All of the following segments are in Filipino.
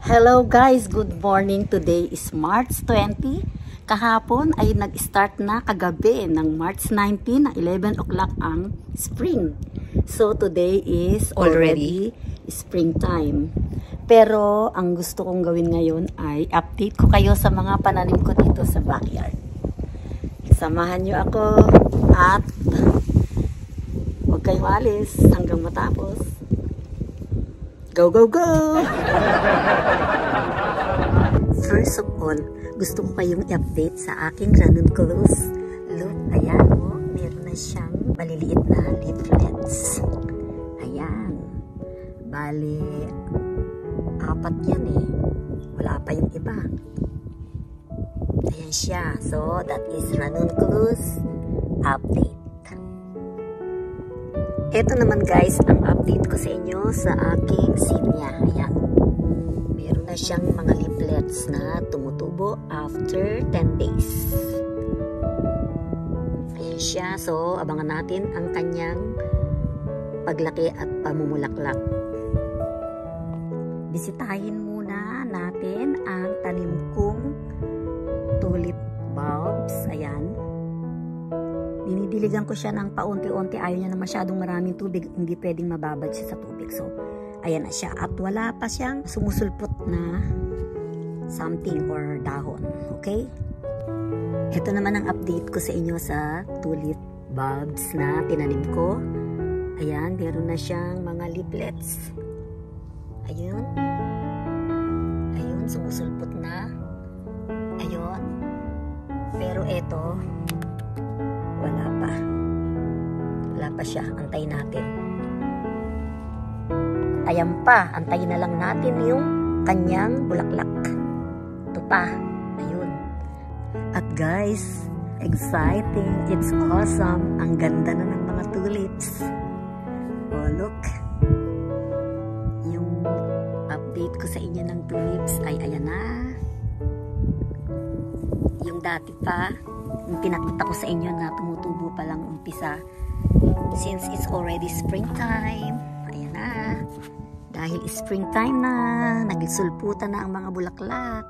Hello guys, good morning. Today is March 20. Kahapon ay nag-start na kagabi ng March 19 na 11 o'clock ang spring. So today is already springtime. Pero ang gusto kong gawin ngayon ay update ko kayo sa mga pananim ko dito sa backyard. Samahan nyo ako at huwag kayong alis hanggang matapos. Go, go, go! First of all, gusto ko kayong i-update sa aking ranunculus. Look, ayan o, meron na siyang maliliit na leaflets. Ayan. Bali, 4 yan eh. Wala pa yung iba. Ayan siya. So, that is ranunculus update. Ito naman guys, ang update ko sa inyo sa aking sinya. Ayan. Meron na siyang mga leaflets na tumutubo after 10 days. Ayan siya. So, abangan natin ang kanyang paglaki at pamumulaklak. Bisitahin muna natin ang tanim kong tulip bulbs. Ayan. Dinidiligan ko siya ng paunti-unti. Ayaw niya na masyadong maraming tubig. Hindi pwedeng mababad siya sa tubig. So, ayan na siya. At wala pa siyang sumusulpot na something or dahon. Okay? Ito naman ang update ko sa inyo sa tulip bulbs na tinanim ko. Ayan, meron na siyang mga leaflets. Ayun. Ayun, sumusulpot na. Ayun. Pero ito, wala pa. Wala pa siya. Antayin natin. Ayan pa. Antayin na lang natin yung kanyang bulaklak. Ito pa. Ayun. At guys, exciting. It's awesome. Ang ganda na ng mga tulips. Oh, look. Yung update ko sa inyo ng tulips ay ayan na. Yung dati pa, yung pinakita ko sa inyo na tumutubo pa lang umpisa. Since it's already springtime, ayan na. Dahil springtime na, nagsulputan na ang mga bulaklak.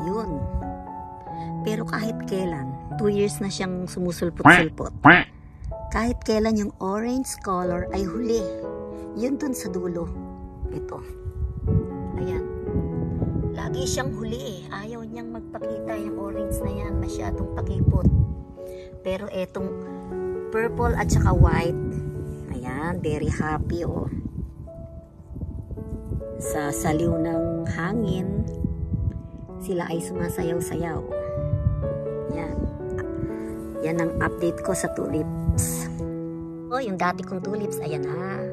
Ayun. Pero kahit kailan, 2 years na siyang sumusulpot-sulpot. Kahit kailan yung orange color ay huli. Yun dun sa dulo. Ito. Ayan. Lagi siyang huli. Ayaw niyang magpakita yung orange na yan. Masyadong pakipot. Pero etong purple at saka white, ayan, very happy oh. Sa saliw ng hangin, sila ay sumasayaw-sayaw. Yan. Yan ang update ko sa tulips. Oh, yung dati kong tulips, ayan na.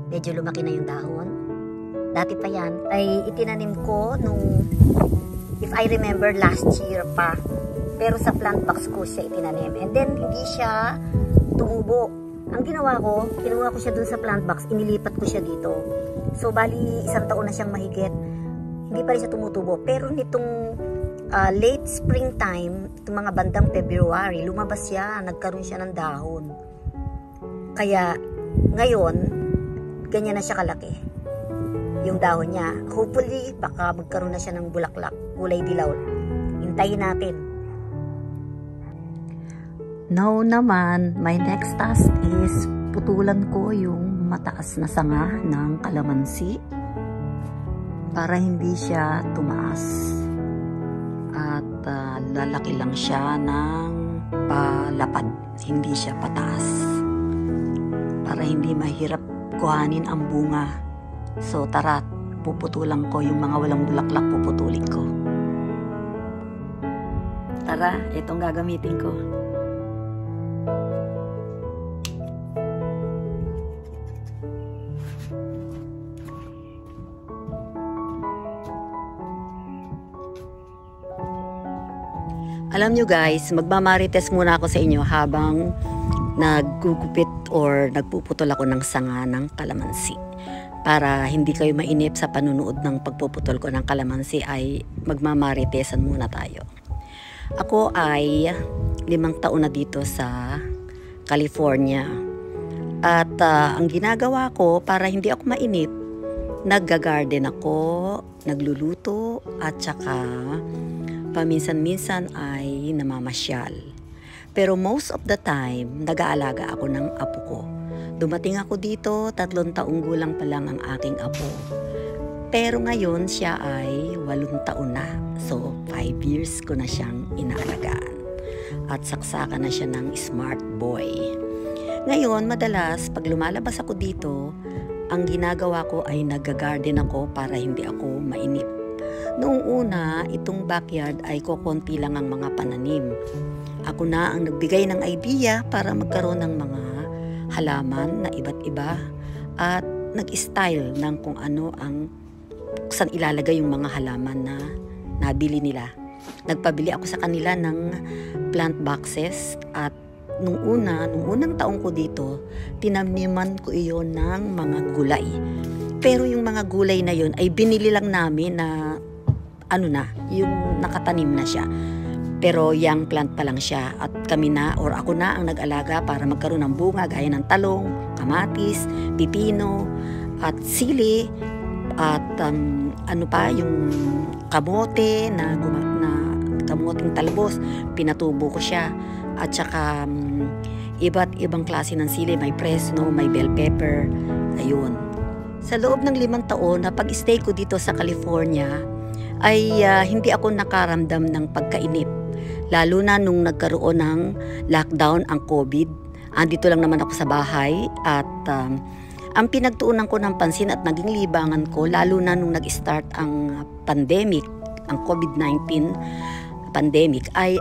Medyo lumaki na yung dahon. Dati pa yan, ay itinanim ko nung, if I remember, last year pa. Pero sa plant box ko siya itinanim. And then, hindi siya tumubo. Ang ginawa ko, kinuha ko siya dun sa plant box, inilipat ko siya dito. So, bali, 1 taon na siyang mahigit. Hindi pa rin siya tumutubo. Pero nitong late springtime, itong mga bandang February, lumabas siya, nagkaroon siya ng dahon. Kaya, ngayon, ganyan na siya kalaki. Yung dahon niya. Hopefully, baka magkaroon na siya ng bulaklak, kulay dilaw. Hintayin natin. Now naman, my next task is putulan ko yung mataas na sanga ng kalamansi para hindi siya tumaas. At lalaki lang siya ng palapad. Hindi siya pataas. Para hindi mahirap kuhanin ang bunga. So tara, puputulan ko yung mga walang bulaklak, puputulin ko. Tara, itong gagamitin ko. Alam nyo guys, magmamarites muna ako sa inyo habang nagugupit or nagpuputol ako ng sanga ng kalamansi. Para hindi kayo mainip sa panunood ng pagpuputol ko ng kalamansi ay magmamaritesan muna tayo. Ako ay 5 taon na dito sa California. At ang ginagawa ko para hindi ako mainip, nagga-garden ako nagluluto at saka paminsan-minsan ay namamasyal. Pero most of the time, nag-aalaga ako ng apo ko. Dumating ako dito, 3 taong gulang pa lang ang aking apo. Pero ngayon siya ay 8 taon na. So 5 years ko na siyang inaalagaan. At saksakan na siya ng smart boy. Ngayon, madalas pag lumalabas ako dito, ang ginagawa ko ay nag-garden ako para hindi ako mainip. Noong una, itong backyard ay kokonti lang ang mga pananim. Ako na ang nagbigay ng idea para magkaroon ng mga halaman na iba't iba at nag-style ng kung ano ang saan ilalagay yung mga halaman na nabili nila. Nagpabili ako sa kanila ng plant boxes at nung unang taong ko dito, tinaniman ko iyon ng mga gulay. Pero yung mga gulay na yun ay binili lang namin na yung nakatanim na siya. Pero young plant pa lang siya at kami na or ako na ang nag-alaga para magkaroon ng bunga gaya ng talong, kamatis, pipino at sili at yung kamote na kamoting talbos, pinatubo ko siya at saka iba't ibang klase ng sili, may presno, may bell pepper, ayun. Sa loob ng 5 taon na pag-stay ko dito sa California ay hindi ako nakaramdam ng pagkainip. Lalo na nung nagkaroon ng lockdown ang COVID. Andito lang naman ako sa bahay at ang pinagtuunan ko ng pansin at naging libangan ko lalo na nung nag-start ang pandemic, ang COVID-19 pandemic ay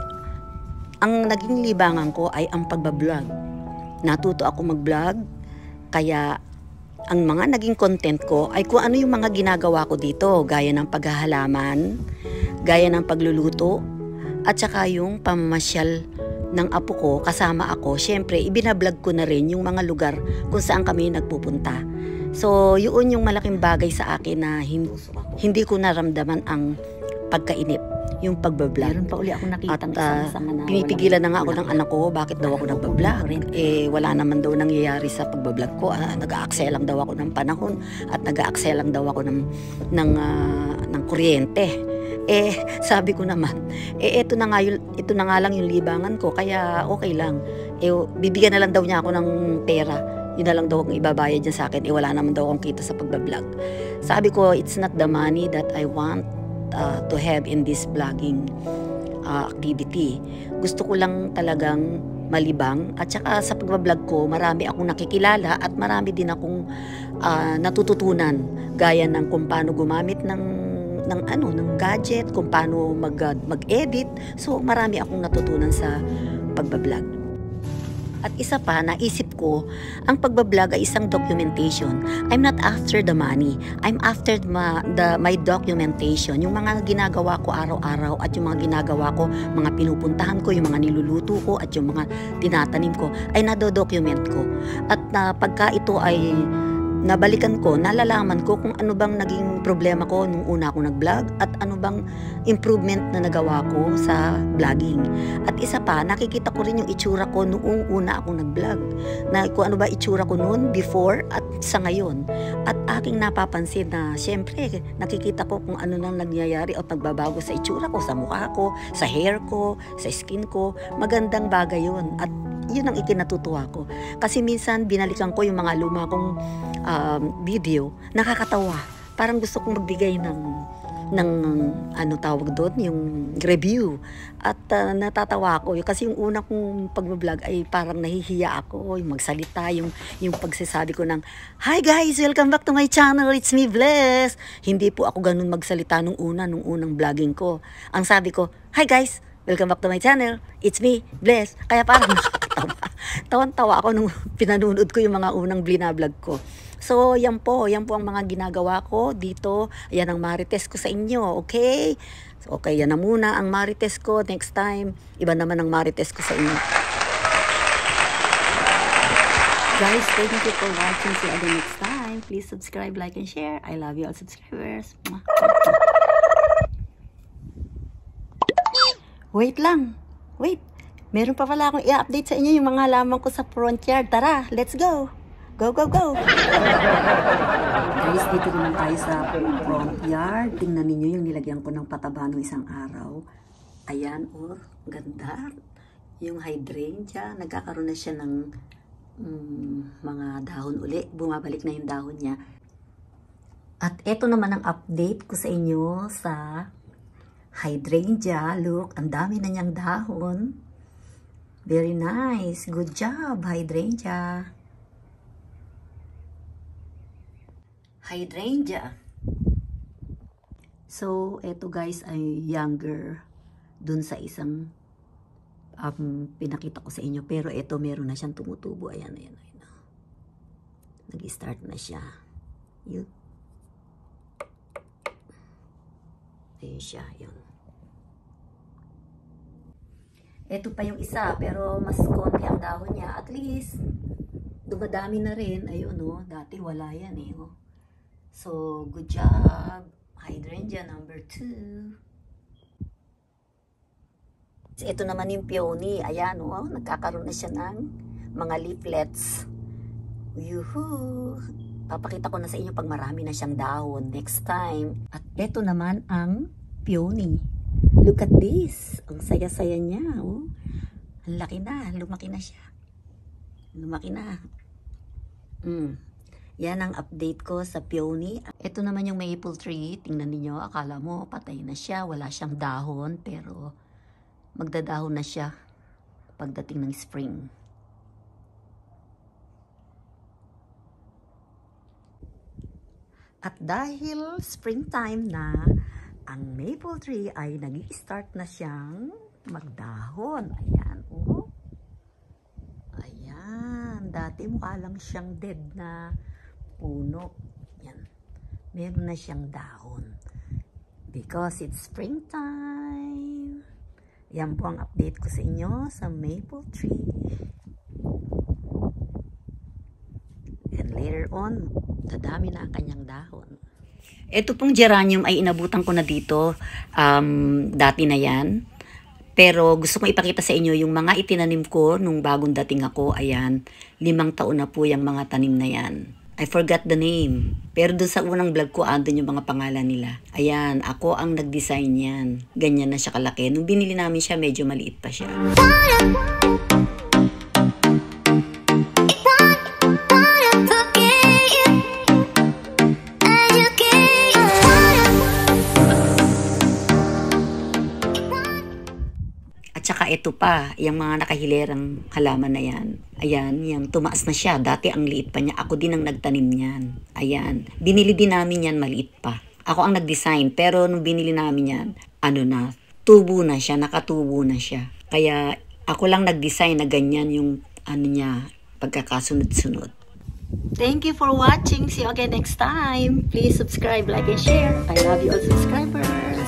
ang naging libangan ko ay ang pagbablog. Natuto ako mag-vlog kaya ang mga naging content ko ay kung ano yung mga ginagawa ko dito, gaya ng paghahalaman, gaya ng pagluluto, at saka yung pamamasyal ng apo ko kasama ako. Siyempre, ibinablog ko na rin yung mga lugar kung saan kami nagpupunta. So, yun yung malaking bagay sa akin na hindi ko naramdaman ang pagkainip, yung pagbablog. Meron pa uli ako nakita at pinipigilan na nga ako ng anak ko, bakit daw ako nagbablog? Wala naman daw nangyayari sa pagbablog ko. Nag-aaksaya lang daw ako ng panahon at nag-aaksaya lang daw ako ng kuryente. Sabi ko naman, ito na nga lang yung libangan ko, kaya okay lang. Bibigyan na lang daw niya ako ng pera. Yun na lang daw ang ibabayad niya sa akin. Wala naman daw akong kita sa pagbablog. Sabi ko, it's not the money that I want to have in this vlogging activity. Gusto ko lang talagang malibang at saka sa pagbablog ko marami akong nakikilala at marami din akong natututunan gaya ng kung paano gumamit ng gadget, kung paano mag-edit. So marami akong natutunan sa pagbablog. At isa pa, naisip ko, ang pagbablog ay isang documentation. I'm not after the money. I'm after my documentation. Yung mga ginagawa ko araw-araw at yung mga ginagawa ko, mga pinupuntahan ko, yung mga niluluto ko at yung mga tinatanim ko, ay nado-document ko. At pagka ito ay nabalikan ko, nalalaman ko kung ano bang naging problema ko nung una ako nag-vlog at ano bang improvement na nagawa ko sa vlogging. At isa pa, nakikita ko rin yung itsura ko noong una ako nag-vlog. Na kung ano ba itsura ko noon before at sa ngayon. At aking napapansin na syempre nakikita ko kung ano nang nangyayari o pagbabago sa itsura ko, sa mukha ko, sa hair ko, sa skin ko. Magandang bagay yun. At yun ang ikinatutuwa ko. Kasi minsan binalikan ko yung mga luma kong video, nakakatawa. Parang gusto kong magbigay ng tawag doon, yung review. At natatawa ako. Kasi yung una kong pag-vlog ay parang nahihiya ako, yung magsalita, yung pagsasabi ko ng, "Hi guys, welcome back to my channel, it's me, Bless." Hindi po ako ganun magsalita nung unang vlogging ko. Ang sabi ko, "Hi guys, welcome back to my channel, it's me, Bless." Kaya parang tawan-tawa ako nung pinanood ko yung mga unang blinablog ko. So, yan po ang mga ginagawa ko dito. Yan ang marites ko sa inyo, okay? So, okay, yan na muna ang marites ko. Next time, iba naman ang marites ko sa inyo. Guys, thank you for watching. See you again next time. Please subscribe, like, and share. I love you all subscribers. Wait lang. Wait. Meron pa pala akong i-update sa inyo yung mga halaman ko sa front yard. Tara, let's go! Go, go, go! Guys, dito naman tayo sa front yard. Tingnan ninyo yung nilagyan ko ng pataba ng isang araw. Ayan, oh, ganda. Yung hydrangea, nagkakaroon na siya ng mga dahon uli. Bumabalik na yung dahon niya. At eto naman ang update ko sa inyo sa hydrangea. Look, ang dami na niyang dahon. Very nice. Good job, hydrangea. Hydrangea. So, eto guys ay younger dun sa isang pinakita ko sa inyo. Pero eto meron na siyang tumutubo. Ayan, ayan, ayan. Nag-start na siya. Yun. Ayan siya, yun. Eto pa yung isa, pero mas konti ang dahon niya. At least, dumadami na rin. Ayun, oh. Dati wala yan, eh. Oh. So, good job. Hydrangea number 2. Ito naman yung peony. Ayan, oh. Nagkakaroon na siya ng mga leaflets. Yuhuu! Papakita ko na sa inyo pag marami na siyang dahon next time. At ito naman ang peony. Look at this. Ang saya-saya niya. Oh. Ang laki na. Lumaki na siya. Lumaki na. Yan ang update ko sa peony. Ito naman yung maple tree. Tingnan niyo. Akala mo patay na siya. Wala siyang dahon. Pero magdadahon na siya pagdating ng spring. At dahil springtime na, ang maple tree ay nag-i-start na siyang magdahon. Ayan, oh. Ayan. Dati mukha lang siyang dead na puno. Yan. Meron na siyang dahon. Because it's springtime. Yan po ang update ko sa inyo sa maple tree. And later on, dadami na ang kanyang dahon. Ito pong geranium ay inabutan ko na dito. Dati na yan. Pero gusto kong ipakita sa inyo yung mga itinanim ko nung bagong dating ako. Ayan, 5 taon na po yung mga tanim na yan. I forgot the name. Pero doon sa unang vlog ko, andun yung mga pangalan nila. Ayan, ako ang nag-design yan. Ganyan na siya kalaki. Nung binili namin siya, medyo maliit pa siya. Tsaka ito pa, yung mga nakahilerang halaman na yan. Ayan, yung tumaas na siya. Dati ang liit pa niya. Ako din ang nagtanim niyan. Ayan. Binili din namin yan, maliit pa. Ako ang nag-design. Pero nung binili namin yan, ano na, tubo na siya, nakatubo na siya. Kaya ako lang nag-design na ganyan yung ano niya, pagkakasunod-sunod. Thank you for watching. See you again next time. Please subscribe, like, and share. I love you all subscribers.